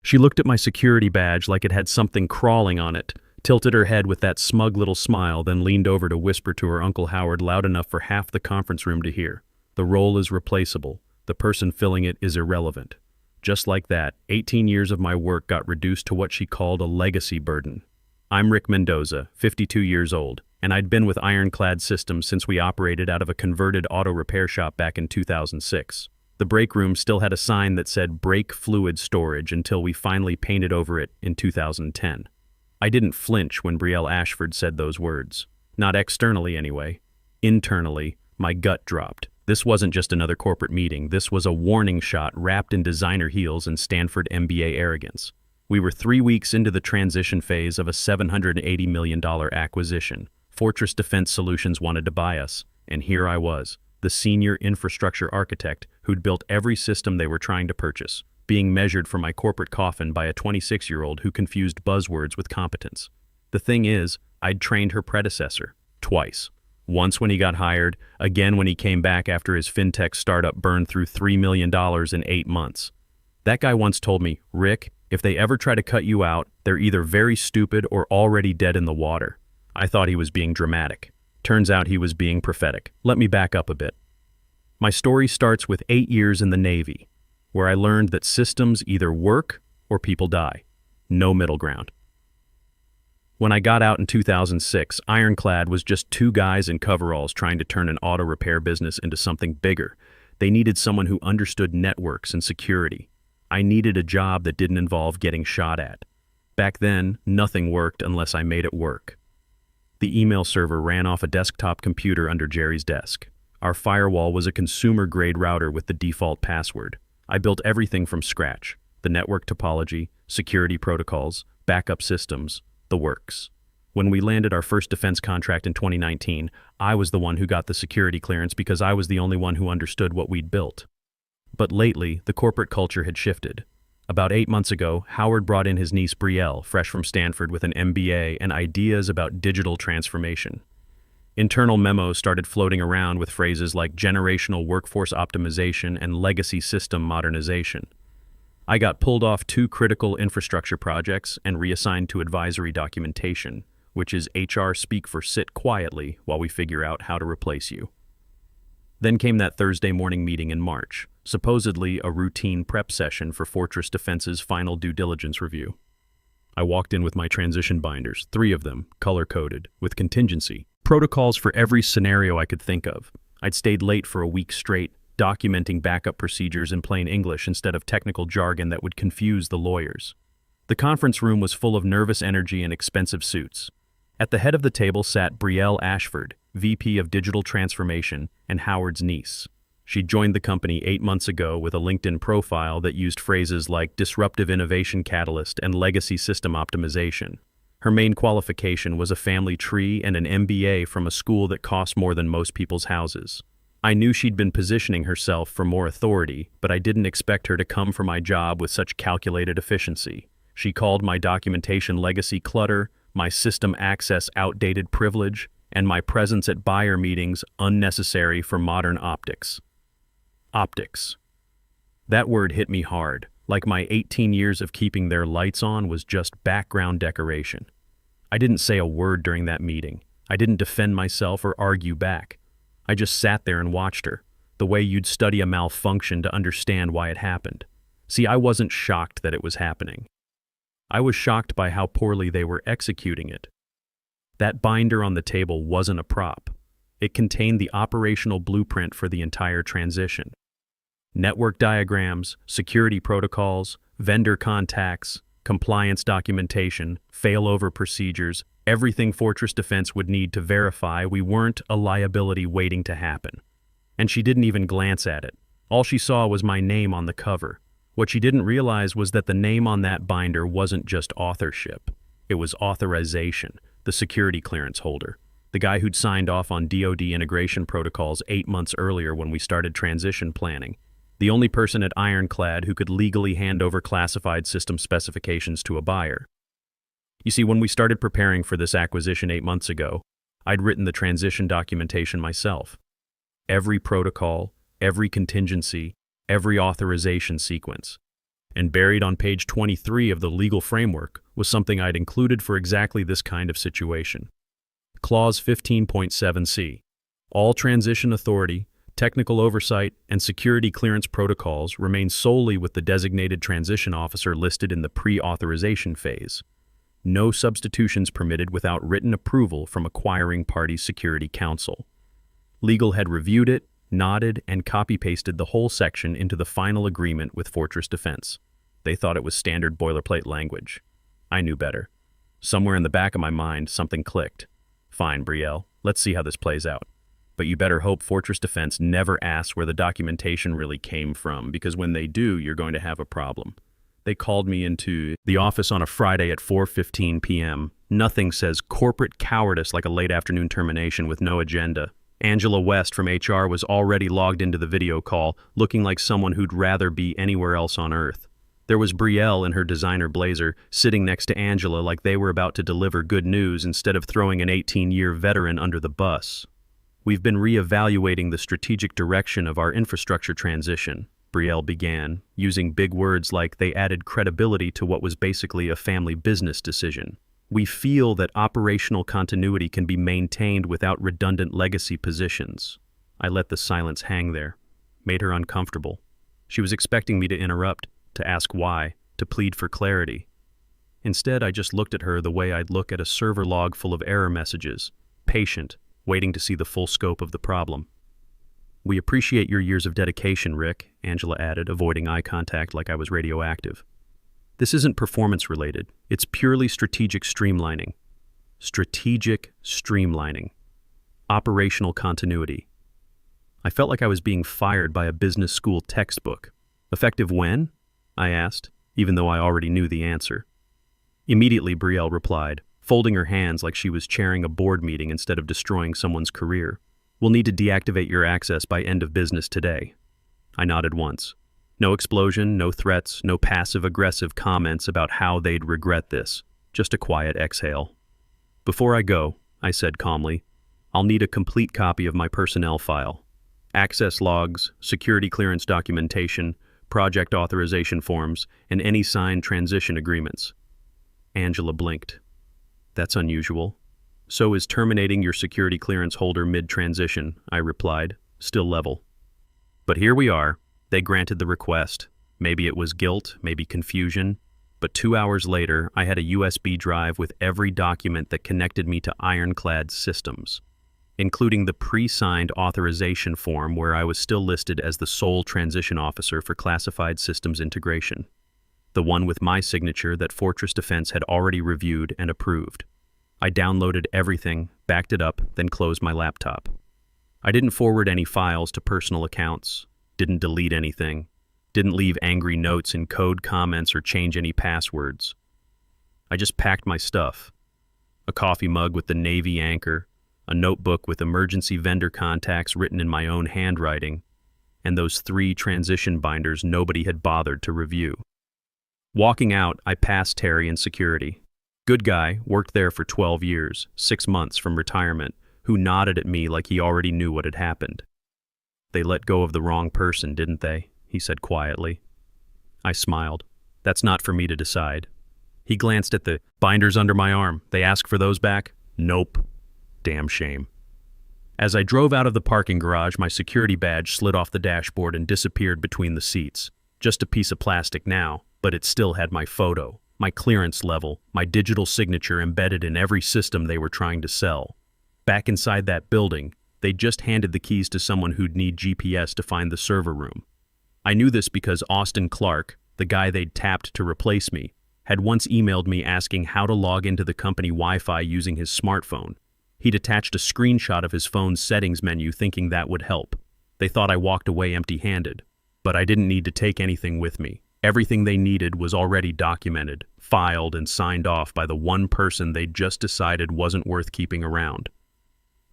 She looked at my security badge like it had something crawling on it, tilted her head with that smug little smile, then leaned over to whisper to her Uncle Howard loud enough for half the conference room to hear. The role is replaceable. The person filling it is irrelevant. Just like that, 18 years of my work got reduced to what she called a legacy burden. I'm Rick Mendoza, 52 years old, and I'd been with Ironclad Systems since we operated out of a converted auto repair shop back in 2006. The break room still had a sign that said brake fluid storage until we finally painted over it in 2010. I didn't flinch when Brielle Ashford said those words. Not externally anyway. Internally, my gut dropped. This wasn't just another corporate meeting. This was a warning shot wrapped in designer heels and Stanford MBA arrogance. We were 3 weeks into the transition phase of a $780 million acquisition. Fortress Defense Solutions wanted to buy us, and here I was, the senior infrastructure architect who'd built every system they were trying to purchase, being measured for my corporate coffin by a 26-year-old who confused buzzwords with competence. The thing is, I'd trained her predecessor, twice. Once when he got hired, again when he came back after his fintech startup burned through $3 million in 8 months. That guy once told me, Rick, if they ever try to cut you out, they're either very stupid or already dead in the water. I thought he was being dramatic. Turns out he was being prophetic. Let me back up a bit. My story starts with 8 years in the Navy, where I learned that systems either work or people die. No middle ground. When I got out in 2006, Ironclad was just 2 guys in coveralls trying to turn an auto repair business into something bigger. They needed someone who understood networks and security. I needed a job that didn't involve getting shot at. Back then, nothing worked unless I made it work. The email server ran off a desktop computer under Jerry's desk. Our firewall was a consumer-grade router with the default password. I built everything from scratch: the network topology, security protocols, backup systems, the works. When we landed our first defense contract in 2019, I was the one who got the security clearance because I was the only one who understood what we'd built. But lately, the corporate culture had shifted. About 8 months ago, Howard brought in his niece Brielle, fresh from Stanford with an MBA and ideas about digital transformation. Internal memos started floating around with phrases like generational workforce optimization and legacy system modernization. I got pulled off 2 critical infrastructure projects and reassigned to advisory documentation, which is HR speak for sit quietly while we figure out how to replace you. Then came that Thursday morning meeting in March, supposedly a routine prep session for Fortress Defense's final due diligence review. I walked in with my transition binders, 3 of them, color-coded, with contingency, protocols for every scenario I could think of. I'd stayed late for a week straight, documenting backup procedures in plain English instead of technical jargon that would confuse the lawyers. The conference room was full of nervous energy and expensive suits. At the head of the table sat Brielle Ashford, VP of Digital Transformation, and Howard's niece. She'd joined the company 8 months ago with a LinkedIn profile that used phrases like disruptive innovation catalyst and legacy system optimization. Her main qualification was a family tree and an MBA from a school that cost more than most people's houses. I knew she'd been positioning herself for more authority, but I didn't expect her to come for my job with such calculated efficiency. She called my documentation legacy clutter, my system access outdated privilege, and my presence at buyer meetings unnecessary for modern optics. Optics. That word hit me hard, like my 18 years of keeping their lights on was just background decoration. I didn't say a word during that meeting. I didn't defend myself or argue back. I just sat there and watched her, the way you'd study a malfunction to understand why it happened. See, I wasn't shocked that it was happening. I was shocked by how poorly they were executing it. That binder on the table wasn't a prop. It contained the operational blueprint for the entire transition. Network diagrams, security protocols, vendor contacts, compliance documentation, failover procedures, everything Fortress Defense would need to verify we weren't a liability waiting to happen. And she didn't even glance at it. All she saw was my name on the cover. What she didn't realize was that the name on that binder wasn't just authorship. It was authorization, the security clearance holder, the guy who'd signed off on DoD integration protocols 8 months earlier when we started transition planning, the only person at Ironclad who could legally hand over classified system specifications to a buyer. You see, when we started preparing for this acquisition 8 months ago, I'd written the transition documentation myself. Every protocol, every contingency, every authorization sequence. And buried on page 23 of the legal framework was something I'd included for exactly this kind of situation. Clause 15.7c. All transition authority, technical oversight, and security clearance protocols remain solely with the designated transition officer listed in the pre-authorization phase. No substitutions permitted without written approval from acquiring party's security counsel. Legal had reviewed it, nodded, and copy-pasted the whole section into the final agreement with Fortress Defense. They thought it was standard boilerplate language. I knew better. Somewhere in the back of my mind, something clicked. Fine, Brielle, let's see how this plays out. But you better hope Fortress Defense never asks where the documentation really came from, because when they do, you're going to have a problem. They called me into the office on a Friday at 4:15 p.m. Nothing says corporate cowardice like a late afternoon termination with no agenda. Angela West from HR was already logged into the video call, looking like someone who'd rather be anywhere else on Earth. There was Brielle in her designer blazer, sitting next to Angela like they were about to deliver good news instead of throwing an 18-year veteran under the bus. We've been re-evaluating the strategic direction of our infrastructure transition, Brielle began, using big words like they added credibility to what was basically a family business decision. We feel that operational continuity can be maintained without redundant legacy positions. I let the silence hang there, made her uncomfortable. She was expecting me to interrupt, to ask why, to plead for clarity. Instead, I just looked at her the way I'd look at a server log full of error messages, patient, waiting to see the full scope of the problem. We appreciate your years of dedication, Rick, Angela added, avoiding eye contact like I was radioactive. This isn't performance-related. It's purely strategic streamlining. Strategic streamlining. Operational continuity. I felt like I was being fired by a business school textbook. Effective when? I asked, even though I already knew the answer. Immediately, Brielle replied, folding her hands like she was chairing a board meeting instead of destroying someone's career. We'll need to deactivate your access by end of business today. I nodded once. No explosion, no threats, no passive-aggressive comments about how they'd regret this. Just a quiet exhale. Before I go, I said calmly, I'll need a complete copy of my personnel file. Access logs, security clearance documentation, project authorization forms, and any signed transition agreements. Angela blinked. That's unusual. So is terminating your security clearance holder mid-transition, I replied, still level. But here we are. They granted the request. Maybe it was guilt, maybe confusion. But 2 hours later, I had a USB drive with every document that connected me to Ironclad's systems, including the pre-signed authorization form where I was still listed as the sole transition officer for classified systems integration, the one with my signature that Fortress Defense had already reviewed and approved. I downloaded everything, backed it up, then closed my laptop. I didn't forward any files to personal accounts, didn't delete anything, didn't leave angry notes in code comments or change any passwords. I just packed my stuff. A coffee mug with the Navy anchor, a notebook with emergency vendor contacts written in my own handwriting, and those 3 transition binders nobody had bothered to review. Walking out, I passed Terry in security. Good guy, worked there for 12 years, 6 months from retirement, who nodded at me like he already knew what had happened. They let go of the wrong person, didn't they? He said quietly. I smiled. That's not for me to decide. He glanced at the binders under my arm. They asked for those back? Nope. Damn shame. As I drove out of the parking garage, my security badge slid off the dashboard and disappeared between the seats. Just a piece of plastic now, but it still had my photo, my clearance level, my digital signature embedded in every system they were trying to sell. Back inside that building, they'd just handed the keys to someone who'd need GPS to find the server room. I knew this because Austin Clark, the guy they'd tapped to replace me, had once emailed me asking how to log into the company Wi-Fi using his smartphone. He'd attached a screenshot of his phone's settings menu thinking that would help. They thought I walked away empty-handed, but I didn't need to take anything with me. Everything they needed was already documented, filed, and signed off by the one person they'd just decided wasn't worth keeping around.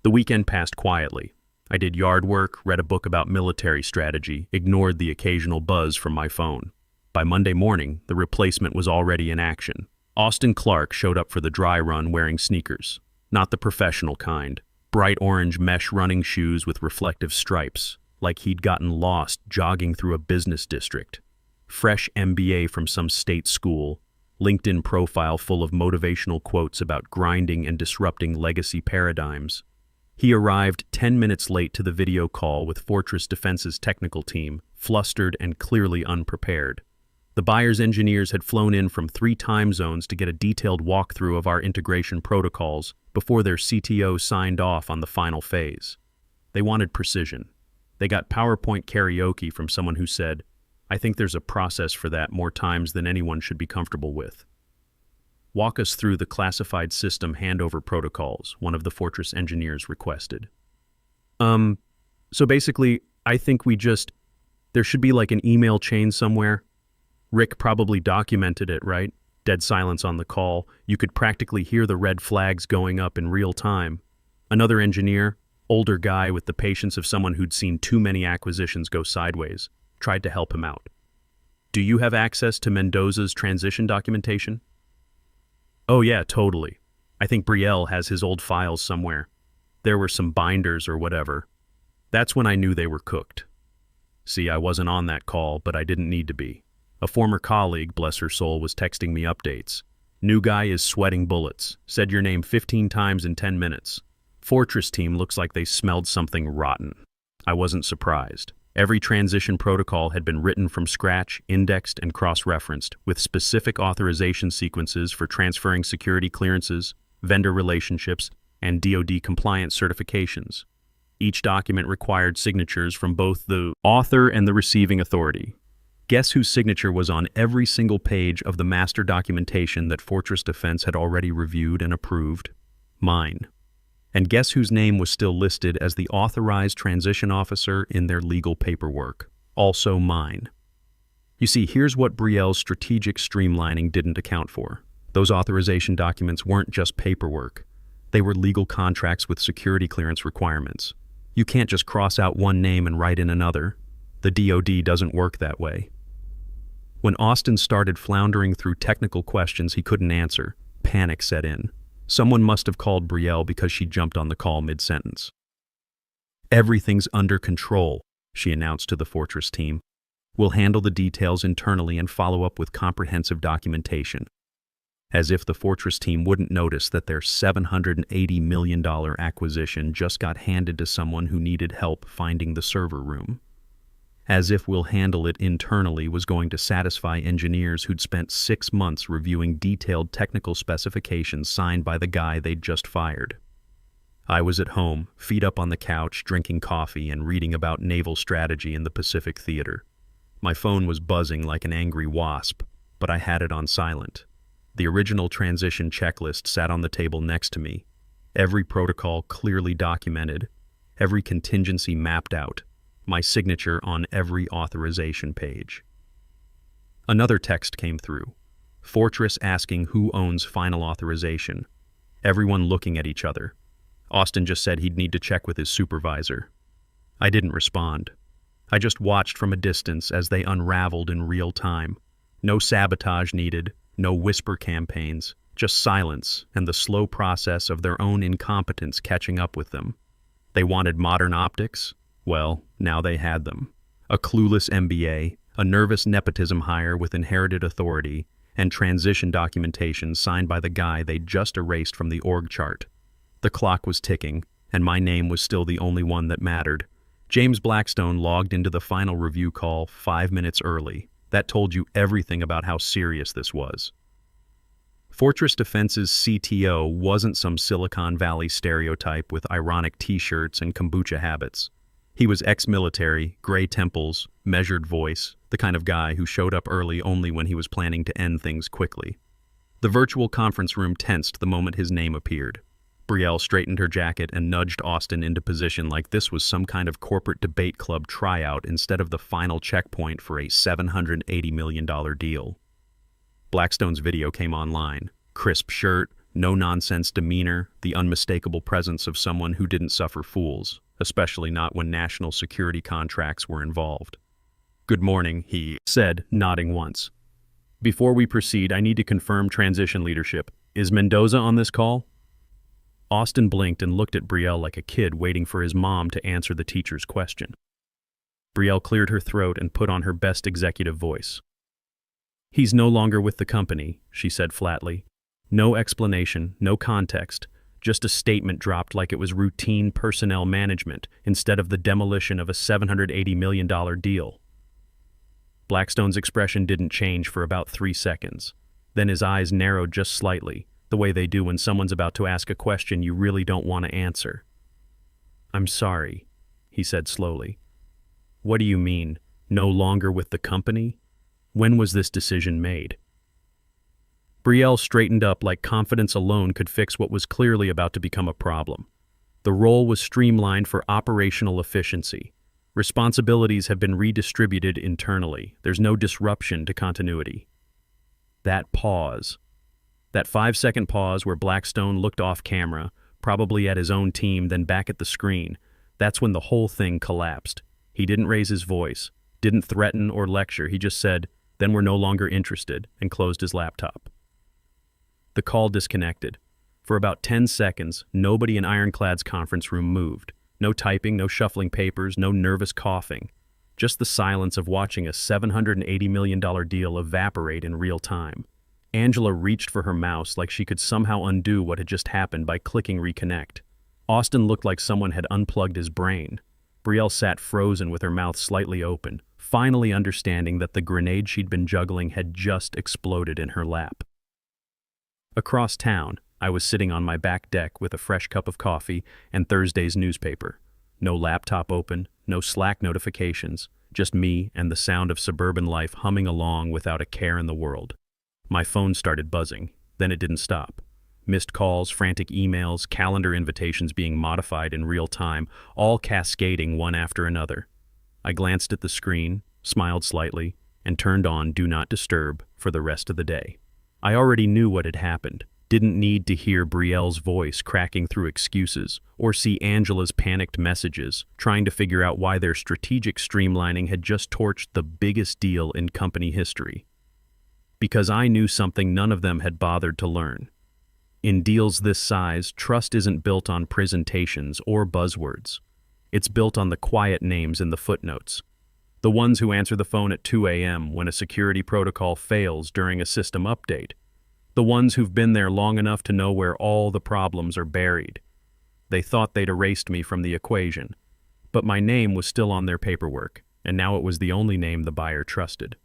The weekend passed quietly. I did yard work, read a book about military strategy, ignored the occasional buzz from my phone. By Monday morning, the replacement was already in action. Austin Clark showed up for the dry run wearing sneakers. Not the professional kind. Bright orange mesh running shoes with reflective stripes, like he'd gotten lost jogging through a business district. fresh MBA from some state school, LinkedIn profile full of motivational quotes about grinding and disrupting legacy paradigms. He arrived 10 minutes late to the video call with Fortress Defense's technical team, flustered and clearly unprepared. The buyer's engineers had flown in from 3 time zones to get a detailed walkthrough of our integration protocols before their CTO signed off on the final phase. They wanted precision. They got PowerPoint karaoke from someone who said, "I think there's a process for that more times than anyone should be comfortable with." "Walk us through the classified system handover protocols," one of the Fortress engineers requested. So basically, I think there should be like an email chain somewhere. Rick probably documented it, right? Dead silence on the call. You could practically hear the red flags going up in real time. Another engineer, older guy with the patience of someone who'd seen too many acquisitions go sideways, tried to help him out. "Do you have access to Mendoza's transition documentation?" "Oh yeah, totally. I think Brielle has his old files somewhere. There were some binders or whatever." That's when I knew they were cooked. See, I wasn't on that call, but I didn't need to be. A former colleague, bless her soul, was texting me updates. "New guy is sweating bullets. Said your name 15 times in 10 minutes. Fortress team looks like they smelled something rotten." I wasn't surprised. Every transition protocol had been written from scratch, indexed, and cross-referenced, with specific authorization sequences for transferring security clearances, vendor relationships, and DoD compliance certifications. Each document required signatures from both the author and the receiving authority. Guess whose signature was on every single page of the master documentation that Fortress Defense had already reviewed and approved? Mine. And guess whose name was still listed as the authorized transition officer in their legal paperwork? Also mine. You see, here's what Brielle's strategic streamlining didn't account for. Those authorization documents weren't just paperwork. They were legal contracts with security clearance requirements. You can't just cross out one name and write in another. The DoD doesn't work that way. When Austin started floundering through technical questions he couldn't answer, panic set in. Someone must have called Brielle because she jumped on the call mid-sentence. "Everything's under control," she announced to the Fortress team. "We'll handle the details internally and follow up with comprehensive documentation." As if the Fortress team wouldn't notice that their $780 million acquisition just got handed to someone who needed help finding the server room. As if "we'll handle it internally" was going to satisfy engineers who'd spent 6 months reviewing detailed technical specifications signed by the guy they'd just fired. I was at home, feet up on the couch, drinking coffee and reading about naval strategy in the Pacific Theater. My phone was buzzing like an angry wasp, but I had it on silent. The original transition checklist sat on the table next to me, every protocol clearly documented, every contingency mapped out, my signature on every authorization page. Another text came through. Fortress asking who owns final authorization. Everyone looking at each other. Austin just said he'd need to check with his supervisor. I didn't respond. I just watched from a distance as they unraveled in real time. No sabotage needed, no whisper campaigns, just silence and the slow process of their own incompetence catching up with them. They wanted modern optics? Well, now they had them. A clueless MBA, a nervous nepotism hire with inherited authority, and transition documentation signed by the guy they'd just erased from the org chart. The clock was ticking, and my name was still the only one that mattered. James Blackstone logged into the final review call 5 minutes early. That told you everything about how serious this was. Fortress Defense's CTO wasn't some Silicon Valley stereotype with ironic t-shirts and kombucha habits. He was ex-military, gray temples, measured voice, the kind of guy who showed up early only when he was planning to end things quickly. The virtual conference room tensed the moment his name appeared. Brielle straightened her jacket and nudged Austin into position like this was some kind of corporate debate club tryout instead of the final checkpoint for a $780 million deal. Blackstone's video came online. Crisp shirt, no-nonsense demeanor, the unmistakable presence of someone who didn't suffer fools, especially not when national security contracts were involved. "Good morning," he said, nodding once. "Before we proceed, I need to confirm transition leadership. Is Mendoza on this call?" Austin blinked and looked at Brielle like a kid waiting for his mom to answer the teacher's question. Brielle cleared her throat and put on her best executive voice. "He's no longer with the company," she said flatly. No explanation, no context, just a statement dropped like it was routine personnel management instead of the demolition of a $780 million deal. Blackstone's expression didn't change for about 3 seconds. Then his eyes narrowed just slightly, the way they do when someone's about to ask a question you really don't want to answer. "I'm sorry," he said slowly. "What do you mean, no longer with the company? When was this decision made?" Brielle straightened up like confidence alone could fix what was clearly about to become a problem. The role was streamlined for operational efficiency. Responsibilities have been redistributed internally. There's no disruption to continuity. That pause. That 5-second pause where Blackstone looked off camera, probably at his own team, then back at the screen. That's when the whole thing collapsed. He didn't raise his voice, didn't threaten or lecture. He just said, "Then we're no longer interested," and closed his laptop. The call disconnected. For about 10 seconds, nobody in Ironclad's conference room moved. No typing, no shuffling papers, no nervous coughing. Just the silence of watching a $780 million deal evaporate in real time. Angela reached for her mouse like she could somehow undo what had just happened by clicking reconnect. Austin looked like someone had unplugged his brain. Brielle sat frozen with her mouth slightly open, finally understanding that the grenade she'd been juggling had just exploded in her lap. Across town, I was sitting on my back deck with a fresh cup of coffee and Thursday's newspaper. No laptop open, no Slack notifications, just me and the sound of suburban life humming along without a care in the world. My phone started buzzing, then it didn't stop. Missed calls, frantic emails, calendar invitations being modified in real time, all cascading one after another. I glanced at the screen, smiled slightly, and turned on Do Not Disturb for the rest of the day. I already knew what had happened. Didn't need to hear Brielle's voice cracking through excuses, or see Angela's panicked messages, trying to figure out why their strategic streamlining had just torched the biggest deal in company history. Because I knew something none of them had bothered to learn. In deals this size, trust isn't built on presentations or buzzwords. It's built on the quiet names in the footnotes. The ones who answer the phone at 2 a.m. when a security protocol fails during a system update. The ones who've been there long enough to know where all the problems are buried. They thought they'd erased me from the equation, but my name was still on their paperwork, and now it was the only name the buyer trusted.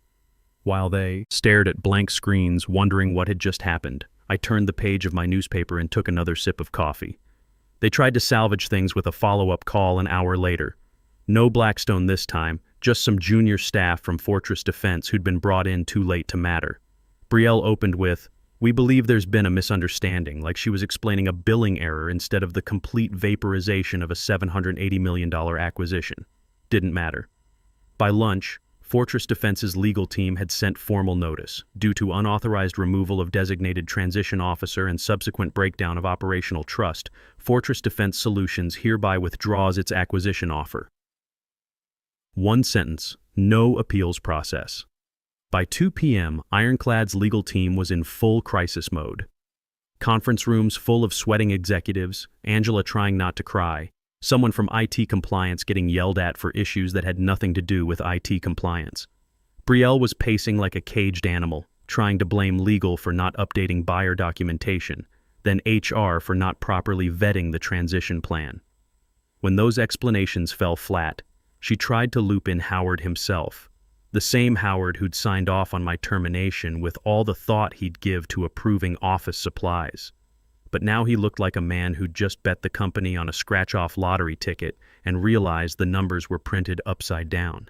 While they stared at blank screens, wondering what had just happened, I turned the page of my newspaper and took another sip of coffee. They tried to salvage things with a follow-up call an hour later. No Blackstone this time, just some junior staff from Fortress Defense who'd been brought in too late to matter. Brielle opened with, "We believe there's been a misunderstanding," like she was explaining a billing error instead of the complete vaporization of a $780 million acquisition. Didn't matter. By lunch, Fortress Defense's legal team had sent formal notice. Due to unauthorized removal of designated transition officer and subsequent breakdown of operational trust, Fortress Defense Solutions hereby withdraws its acquisition offer. One sentence, no appeals process. By 2 p.m., Ironclad's legal team was in full crisis mode. Conference rooms full of sweating executives, Angela trying not to cry, someone from IT compliance getting yelled at for issues that had nothing to do with IT compliance. Brielle was pacing like a caged animal, trying to blame legal for not updating buyer documentation, then HR for not properly vetting the transition plan. When those explanations fell flat, she tried to loop in Howard himself. The same Howard who'd signed off on my termination with all the thought he'd give to approving office supplies. But now he looked like a man who'd just bet the company on a scratch-off lottery ticket and realized the numbers were printed upside down.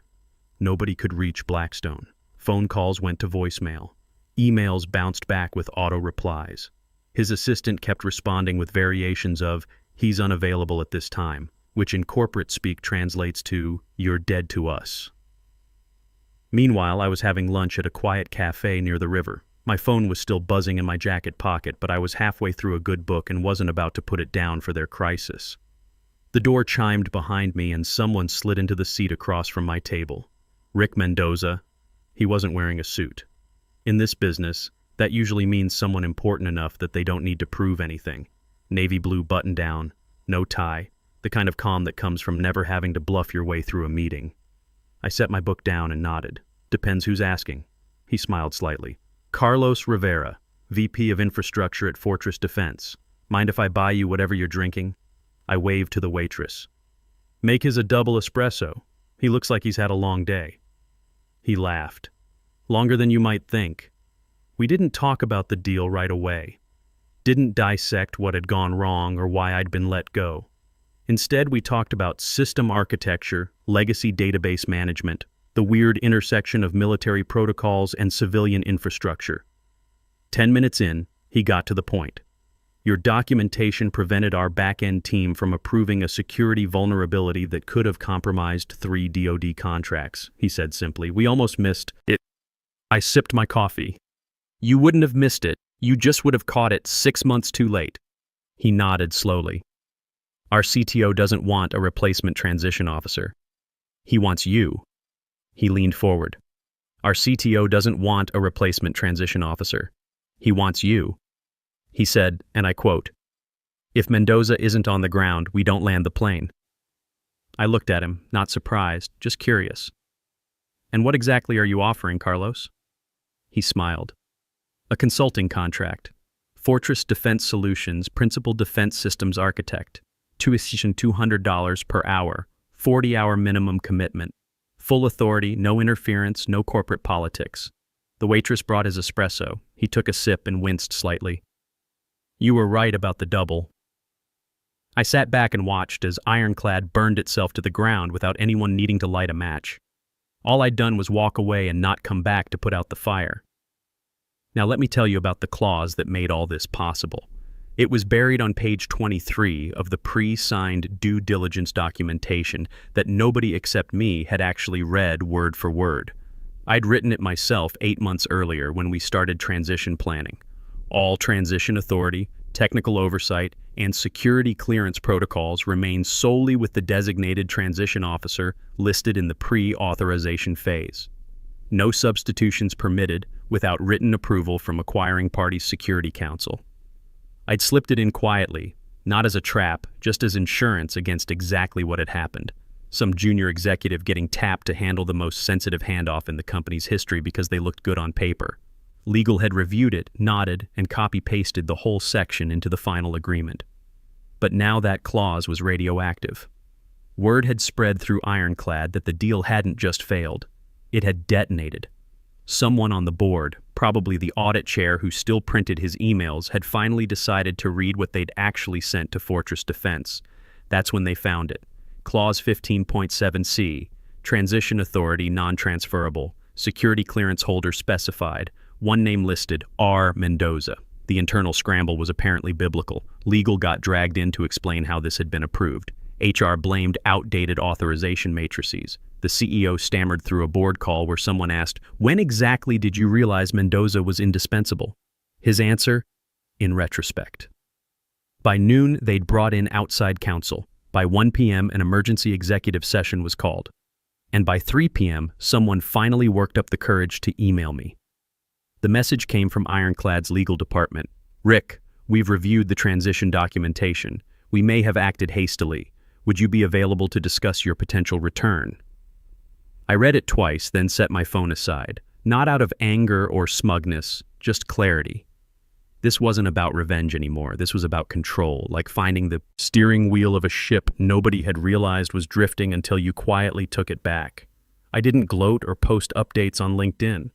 Nobody could reach Blackstone. Phone calls went to voicemail. Emails bounced back with auto-replies. His assistant kept responding with variations of, "He's unavailable at this time," which in corporate speak translates to, "You're dead to us." Meanwhile, I was having lunch at a quiet cafe near the river. My phone was still buzzing in my jacket pocket, but I was halfway through a good book and wasn't about to put it down for their crisis. The door chimed behind me and someone slid into the seat across from my table. Rick Mendoza. He wasn't wearing a suit. In this business, that usually means someone important enough that they don't need to prove anything. Navy blue button-down, no tie, the kind of calm that comes from never having to bluff your way through a meeting. I set my book down and nodded. Depends who's asking. He smiled slightly. Carlos Rivera, VP of Infrastructure at Fortress Defense. Mind if I buy you whatever you're drinking? I waved to the waitress. Make his a double espresso. He looks like he's had a long day. He laughed. Longer than you might think. We didn't talk about the deal right away. Didn't dissect what had gone wrong or why I'd been let go. Instead, we talked about system architecture, legacy database management, the weird intersection of military protocols and civilian infrastructure. 10 minutes in, he got to the point. Your documentation prevented our back-end team from approving a security vulnerability that could have compromised 3 DoD contracts, he said simply. We almost missed it. I sipped my coffee. You wouldn't have missed it. You just would have caught it 6 months too late. He nodded slowly. Our CTO doesn't want a replacement transition officer. He wants you. He leaned forward. Our CTO doesn't want a replacement transition officer. He wants you. He said, and I quote, "If Mendoza isn't on the ground, we don't land the plane." I looked at him, not surprised, just curious. And what exactly are you offering, Carlos? He smiled. A consulting contract. Fortress Defense Solutions, Principal Defense Systems Architect. Tuition $200 per hour, 40-hour minimum commitment. Full authority, no interference, no corporate politics. The waitress brought his espresso. He took a sip and winced slightly. You were right about the double. I sat back and watched as Ironclad burned itself to the ground without anyone needing to light a match. All I'd done was walk away and not come back to put out the fire. Now let me tell you about the clause that made all this possible. It was buried on page 23 of the pre-signed due diligence documentation that nobody except me had actually read word for word. I'd written it myself 8 months earlier when we started transition planning. All transition authority, technical oversight, and security clearance protocols remain solely with the designated transition officer listed in the pre-authorization phase. No substitutions permitted without written approval from acquiring party's security council. I'd slipped it in quietly, not as a trap, just as insurance against exactly what had happened. Some junior executive getting tapped to handle the most sensitive handoff in the company's history because they looked good on paper. Legal had reviewed it, nodded, and copy-pasted the whole section into the final agreement. But now that clause was radioactive. Word had spread through Ironclad that the deal hadn't just failed. It had detonated. Someone on the board, probably the audit chair who still printed his emails, had finally decided to read what they'd actually sent to Fortress Defense. That's when they found it. Clause 15.7c, Transition Authority non-transferable, security clearance holder specified, one name listed, R. Mendoza. The internal scramble was apparently biblical. Legal got dragged in to explain how this had been approved. HR blamed outdated authorization matrices. The CEO stammered through a board call where someone asked, "When exactly did you realize Mendoza was indispensable?" His answer, "In retrospect." By noon, they'd brought in outside counsel. By 1 p.m., an emergency executive session was called. And by 3 p.m., someone finally worked up the courage to email me. The message came from Ironclad's legal department. "Rick, we've reviewed the transition documentation. We may have acted hastily. Would you be available to discuss your potential return?" I read it twice, then set my phone aside. Not out of anger or smugness, just clarity. This wasn't about revenge anymore. This was about control, like finding the steering wheel of a ship nobody had realized was drifting until you quietly took it back. I didn't gloat or post updates on LinkedIn.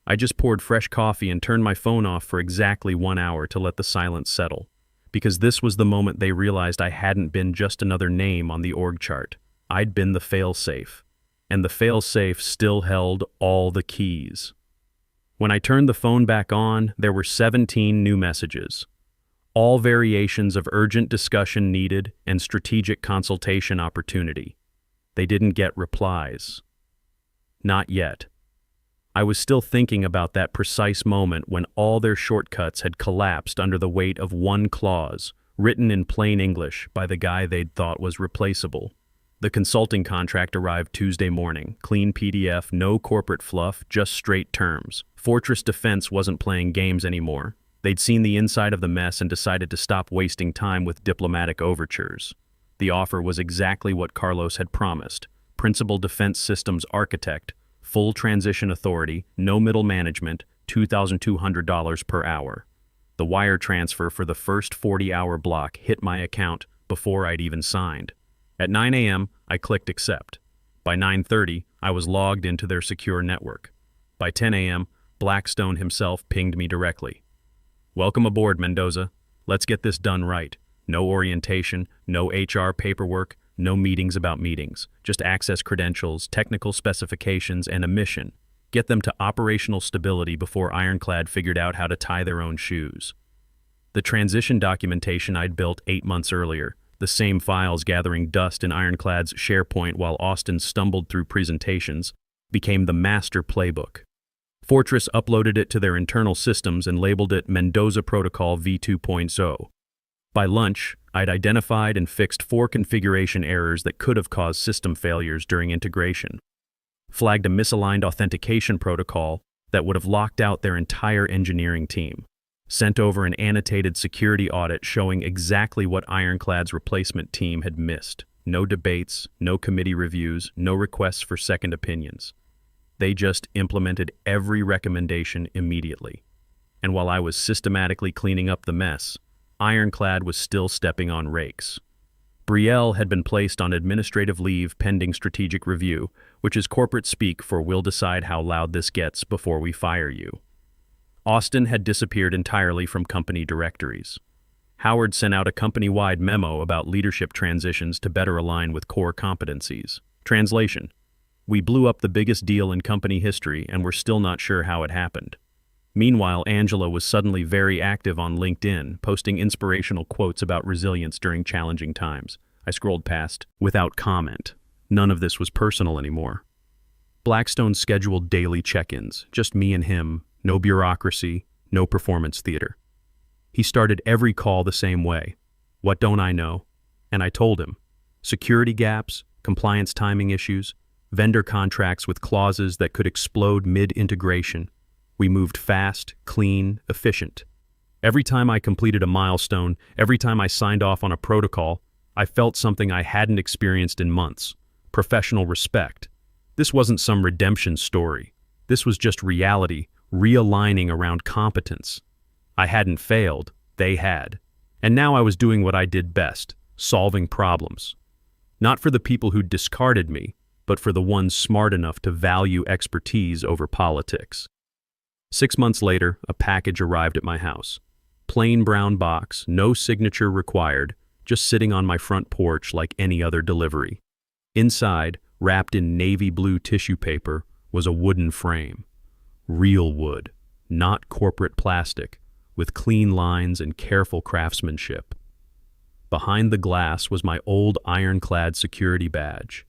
I just poured fresh coffee and turned my phone off for exactly 1 hour to let the silence settle. Because this was the moment they realized I hadn't been just another name on the org chart. I'd been the fail-safe. And the fail-safe still held all the keys. When I turned the phone back on, there were 17 new messages. All variations of urgent discussion needed and strategic consultation opportunity. They didn't get replies. Not yet. I was still thinking about that precise moment when all their shortcuts had collapsed under the weight of one clause, written in plain English by the guy they'd thought was replaceable. The consulting contract arrived Tuesday morning. Clean PDF, no corporate fluff, just straight terms. Fortress Defense wasn't playing games anymore. They'd seen the inside of the mess and decided to stop wasting time with diplomatic overtures. The offer was exactly what Carlos had promised. Principal Defense Systems Architect, full transition authority, no middle management, $2,200 per hour. The wire transfer for the first 40-hour block hit my account before I'd even signed. At 9 a.m., I clicked accept. By 9:30, I was logged into their secure network. By 10 a.m., Blackstone himself pinged me directly. "Welcome aboard, Mendoza. Let's get this done right. No orientation, no HR paperwork, no meetings about meetings. Just access credentials, technical specifications, and a mission. Get them to operational stability before Ironclad figured out how to tie their own shoes." The transition documentation I'd built 8 months earlier, the same files gathering dust in Ironclad's SharePoint while Austin stumbled through presentations, became the master playbook. Fortress uploaded it to their internal systems and labeled it Mendoza Protocol v2.0. By lunch, I'd identified and fixed 4 configuration errors that could have caused system failures during integration, flagged a misaligned authentication protocol that would have locked out their entire engineering team, sent over an annotated security audit showing exactly what Ironclad's replacement team had missed. No debates, no committee reviews, no requests for second opinions. They just implemented every recommendation immediately. And while I was systematically cleaning up the mess, Ironclad was still stepping on rakes. Betrayal had been placed on administrative leave pending strategic review, which is corporate speak for "we'll decide how loud this gets before we fire you." Austin had disappeared entirely from company directories. Howard sent out a company-wide memo about leadership transitions to better align with core competencies. Translation: "We blew up the biggest deal in company history and we're still not sure how it happened." Meanwhile, Angela was suddenly very active on LinkedIn, posting inspirational quotes about resilience during challenging times. I scrolled past without comment. None of this was personal anymore. Blackstone scheduled daily check-ins, just me and him, no bureaucracy, no performance theater. He started every call the same way. "What don't I know?" And I told him. Security gaps, compliance timing issues, vendor contracts with clauses that could explode mid-integration. We moved fast, clean, efficient. Every time I completed a milestone, every time I signed off on a protocol, I felt something I hadn't experienced in months: professional respect. This wasn't some redemption story. This was just reality, realigning around competence. I hadn't failed, they had. And now I was doing what I did best, solving problems. Not for the people who discarded me, but for the ones smart enough to value expertise over politics. 6 months later, a package arrived at my house. Plain brown box, no signature required, just sitting on my front porch like any other delivery. Inside, wrapped in navy blue tissue paper, was a wooden frame. Real wood, not corporate plastic, with clean lines and careful craftsmanship. Behind the glass was my old Ironclad security badge.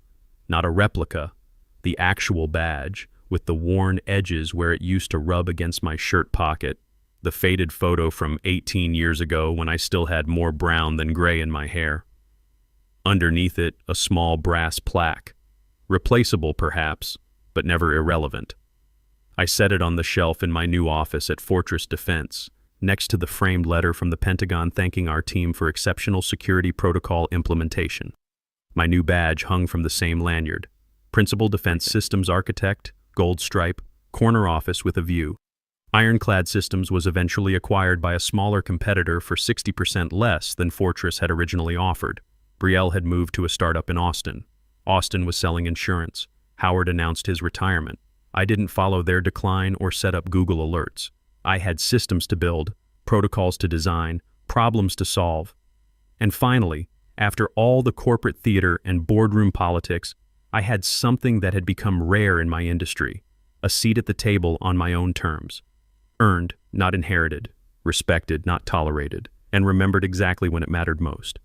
Not a replica, the actual badge, with the worn edges where it used to rub against my shirt pocket, the faded photo from 18 years ago when I still had more brown than gray in my hair. Underneath it, a small brass plaque. Replaceable, perhaps, but never irrelevant. I set it on the shelf in my new office at Fortress Defense, next to the framed letter from the Pentagon thanking our team for exceptional security protocol implementation. My new badge hung from the same lanyard. Principal Defense Systems Architect, gold stripe, corner office with a view. Ironclad Systems was eventually acquired by a smaller competitor for 60% less than Fortress had originally offered. Betrayal had moved to a startup in Austin. Austin was selling insurance. Howard announced his retirement. I didn't follow their decline or set up Google alerts. I had systems to build, protocols to design, problems to solve. And finally, after all the corporate theater and boardroom politics, I had something that had become rare in my industry: a seat at the table on my own terms. Earned, not inherited, respected, not tolerated, and remembered exactly when it mattered most.